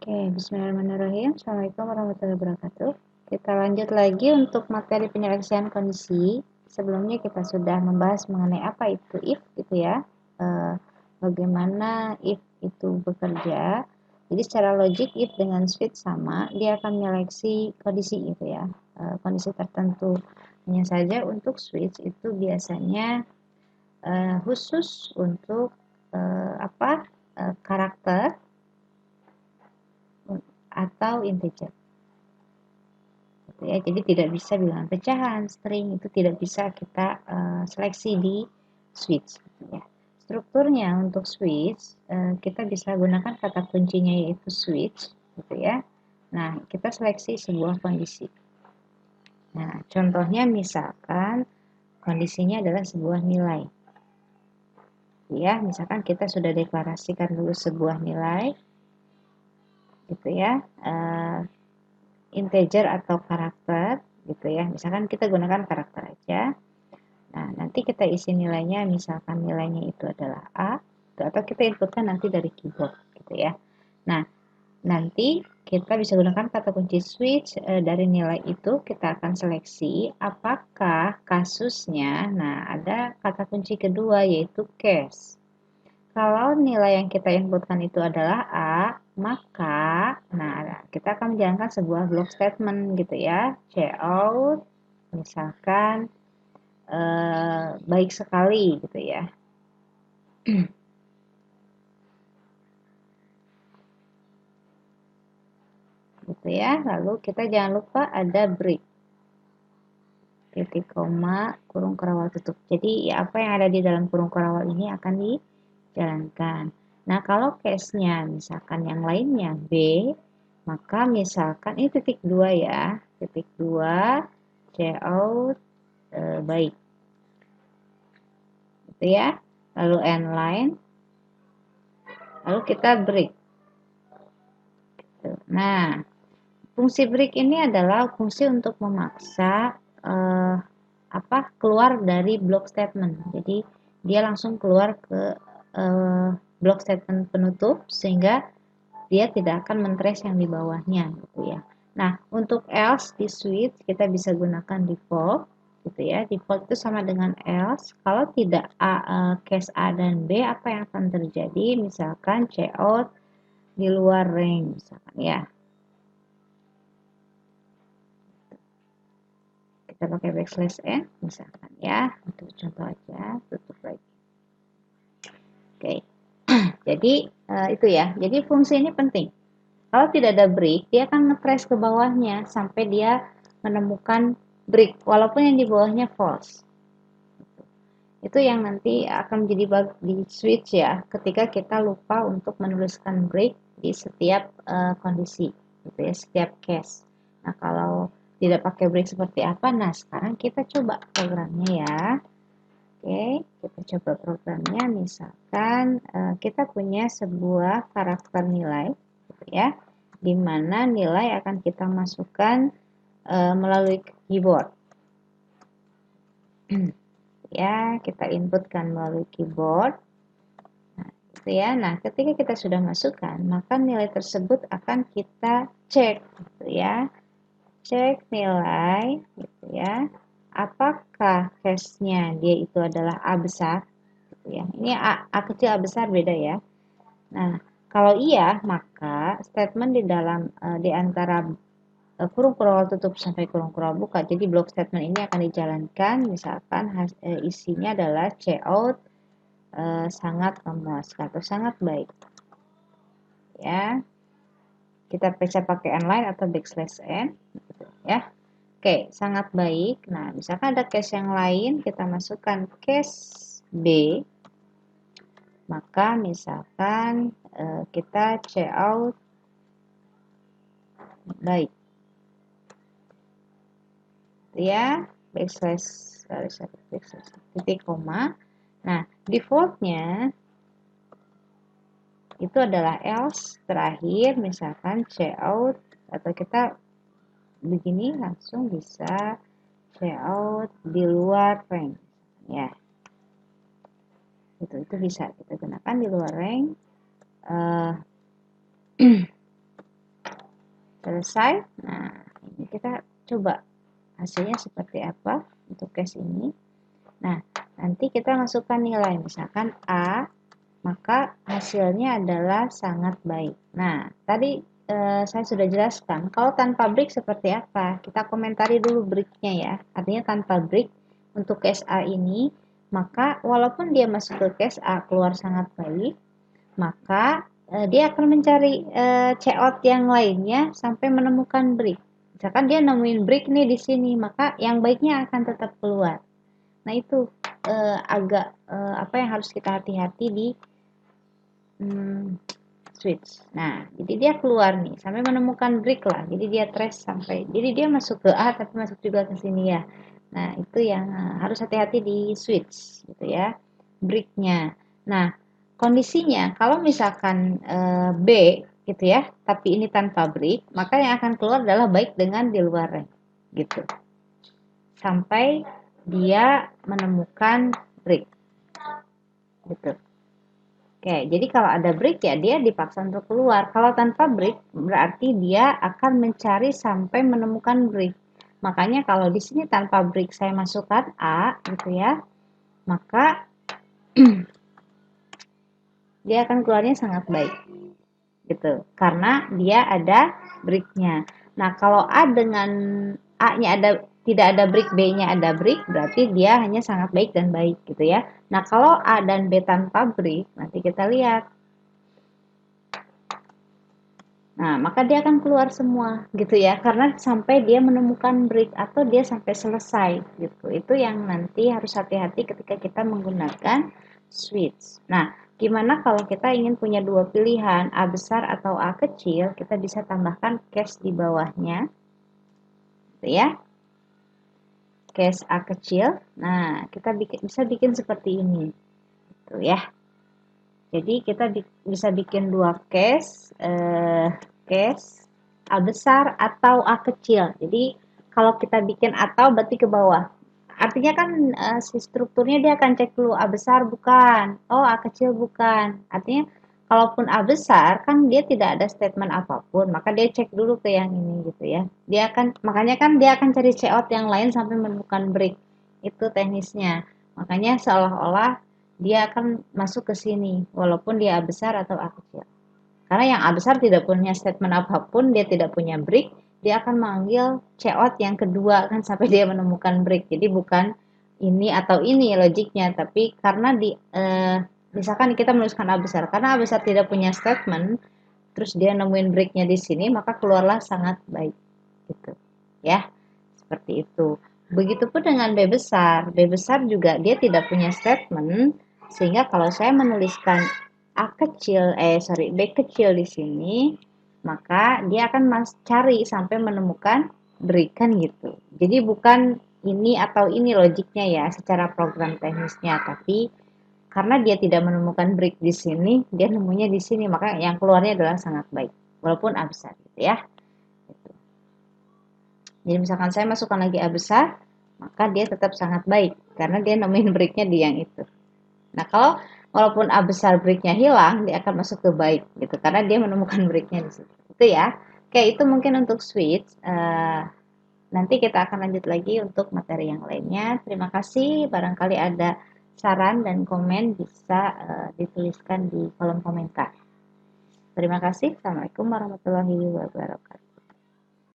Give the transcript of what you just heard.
Oke, bismillahirrahmanirrahim. Assalamualaikum warahmatullahi wabarakatuh. Kita lanjut lagi untuk materi penyeleksian kondisi. Sebelumnya kita sudah membahas mengenai apa itu if gitu ya. Bagaimana if itu bekerja. Jadi secara logik if dengan switch sama, dia akan menyeleksi kondisi gitu ya. Kondisi tertentu. Hanya saja untuk switch itu biasanya khusus untuk karakter atau integer gitu ya. Jadi tidak bisa bilangan pecahan, string itu tidak bisa kita seleksi di switch gitu ya. Strukturnya untuk switch kita bisa gunakan kata kuncinya yaitu switch gitu ya. Nah, kita seleksi sebuah kondisi. Nah, contohnya misalkan kondisinya adalah sebuah nilai. Ya, misalkan kita sudah deklarasikan dulu sebuah nilai gitu ya. Integer atau karakter gitu ya. Misalkan kita gunakan karakter aja. Nah, nanti kita isi nilainya, misalkan nilainya itu adalah A, atau kita inputkan nanti dari keyboard gitu ya. Nah, nanti kita bisa gunakan kata kunci switch dari nilai itu kita akan seleksi apakah kasusnya. Nah, ada kata kunci kedua yaitu case. Kalau nilai yang kita inputkan itu adalah A, maka kita akan menjalankan sebuah block statement gitu ya. Cout, misalkan baik sekali gitu ya. Gitu ya. Lalu kita jangan lupa ada break. Titik koma, kurung kerawal tutup. Jadi apa yang ada di dalam kurung kerawal ini akan dijalankan. Nah, kalau case-nya misalkan yang lainnya B, maka misalkan ini titik 2 ya. Titik 2 cout baik. Gitu ya. Lalu end line. Lalu kita break. Gitu. Nah, fungsi break ini adalah fungsi untuk memaksa keluar dari block statement. Jadi dia langsung keluar ke block statement penutup sehingga dia tidak akan mentrace yang di bawahnya gitu ya. Nah, untuk else di switch kita bisa gunakan default gitu ya. Default itu sama dengan else. Kalau tidak case A dan B, apa yang akan terjadi? Misalkan cout di luar range misalkan ya. Kita pakai backslash n misalkan ya, untuk contoh aja, tutup lagi. Oke. Jadi itu ya. Jadi fungsi ini penting. Kalau tidak ada break, dia akan nge-trace ke bawahnya sampai dia menemukan break, walaupun yang di bawahnya false. Itu yang nanti akan menjadi bug di switch ya, ketika kita lupa untuk menuliskan break di setiap kondisi, gitu ya, setiap case. Nah, kalau tidak pakai break seperti apa? Nah, sekarang kita coba programnya ya. Oke, kita coba programnya. Misalkan kita punya sebuah karakter nilai, gitu ya, di mana nilai akan kita masukkan melalui keyboard. Ya, kita inputkan melalui keyboard. Nah, gitu ya. Nah, ketika kita sudah masukkan, maka nilai tersebut akan kita cek, gitu ya. Cek nilai, gitu ya. Apakah case-nya dia itu adalah A besar, gitu ya. Ini A kecil A besar beda ya. Nah, kalau iya, maka statement di dalam di antara kurung kerawal tutup sampai kurung kerawal buka. Jadi block statement ini akan dijalankan. Misalkan isinya adalah cout sangat memuaskan atau sangat baik. Ya, kita bisa pakai n line atau backslash n. Gitu, ya. Oke, sangat baik. Nah, misalkan ada case yang lain, kita masukkan case B. Maka misalkan kita cout baik. Ya, backslash titik koma. Nah, defaultnya itu adalah else terakhir, misalkan cout atau kita begini langsung bisa cout di luar range ya. Itu bisa kita gunakan di luar range. selesai. Nah, ini kita coba hasilnya seperti apa untuk case ini. Nah, nanti kita masukkan nilai, misalkan A, maka hasilnya adalah sangat baik. Nah, tadi saya sudah jelaskan, kalau tanpa break seperti apa? Kita komentari dulu breaknya ya. Artinya tanpa break untuk case A ini, maka walaupun dia masuk ke case A keluar sangat baik, maka dia akan mencari checkout yang lainnya sampai menemukan break. Misalkan dia nemuin break nih di sini, maka yang baiknya akan tetap keluar. Nah, itu agak apa yang harus kita hati-hati di switch. Nah, jadi dia keluar nih sampai menemukan break lah. Jadi dia trace sampai. Jadi dia masuk ke A tapi masuk juga ke sini ya. Nah, itu yang harus hati-hati di switch gitu ya. Breaknya. Nah, kondisinya kalau misalkan B gitu ya, tapi ini tanpa break, maka yang akan keluar adalah baik dengan di luar rank gitu. Sampai dia menemukan break. Gitu. Oke, jadi kalau ada break ya dia dipaksa untuk keluar. Kalau tanpa break berarti dia akan mencari sampai menemukan break. Makanya kalau di sini tanpa break saya masukkan A gitu ya, maka dia akan keluarnya sangat baik. Gitu. Karena dia ada breaknya. Nah, kalau A dengan A-nya ada tidak ada break, B-nya ada break, berarti dia hanya sangat baik dan baik gitu ya. Nah, kalau A dan B tanpa break, nanti kita lihat. Nah, maka dia akan keluar semua gitu ya, karena sampai dia menemukan break atau dia sampai selesai gitu. Itu yang nanti harus hati-hati ketika kita menggunakan switch. Nah, gimana kalau kita ingin punya dua pilihan, A besar atau A kecil, kita bisa tambahkan case di bawahnya. Gitu ya. Case A kecil. Nah, kita bisa bikin seperti ini. Gitu ya. Jadi kita bisa bikin dua case, case A besar atau A kecil. Jadi kalau kita bikin atau berarti ke bawah. Artinya kan si strukturnya dia akan cek dulu A besar bukan, oh A kecil bukan. Artinya kalaupun A besar kan dia tidak ada statement apapun, maka dia cek dulu ke yang ini gitu ya. Dia akan makanya kan dia akan cari checkout yang lain sampai menemukan break. Itu teknisnya. Makanya seolah-olah dia akan masuk ke sini walaupun dia A besar atau A kecil. Karena yang A besar tidak punya statement apapun, dia tidak punya break, dia akan manggil checkout yang kedua kan sampai dia menemukan break. Jadi bukan ini atau ini logiknya, tapi karena misalkan kita menuliskan A besar, karena A besar tidak punya statement, terus dia nemuin breaknya di sini, maka keluarlah sangat baik gitu. Ya, seperti itu. Begitupun dengan B besar. B besar juga dia tidak punya statement, sehingga kalau saya menuliskan B kecil di sini, maka dia akan cari sampai menemukan break kan gitu. Jadi bukan ini atau ini logiknya ya secara program teknisnya, tapi karena dia tidak menemukan break di sini, dia nemunya di sini, maka yang keluarnya adalah sangat baik, walaupun A besar gitu ya. Jadi misalkan saya masukkan lagi A besar, maka dia tetap sangat baik karena dia nemuin breaknya di yang itu. Nah, kalau walaupun A besar breaknya hilang, dia akan masuk ke baik gitu karena dia menemukan breaknya di situ. Itu ya. Oke, itu mungkin untuk switch. Nanti kita akan lanjut lagi untuk materi yang lainnya. Terima kasih. Barangkali ada saran dan komen bisa dituliskan di kolom komentar. Terima kasih. Assalamualaikum warahmatullahi wabarakatuh.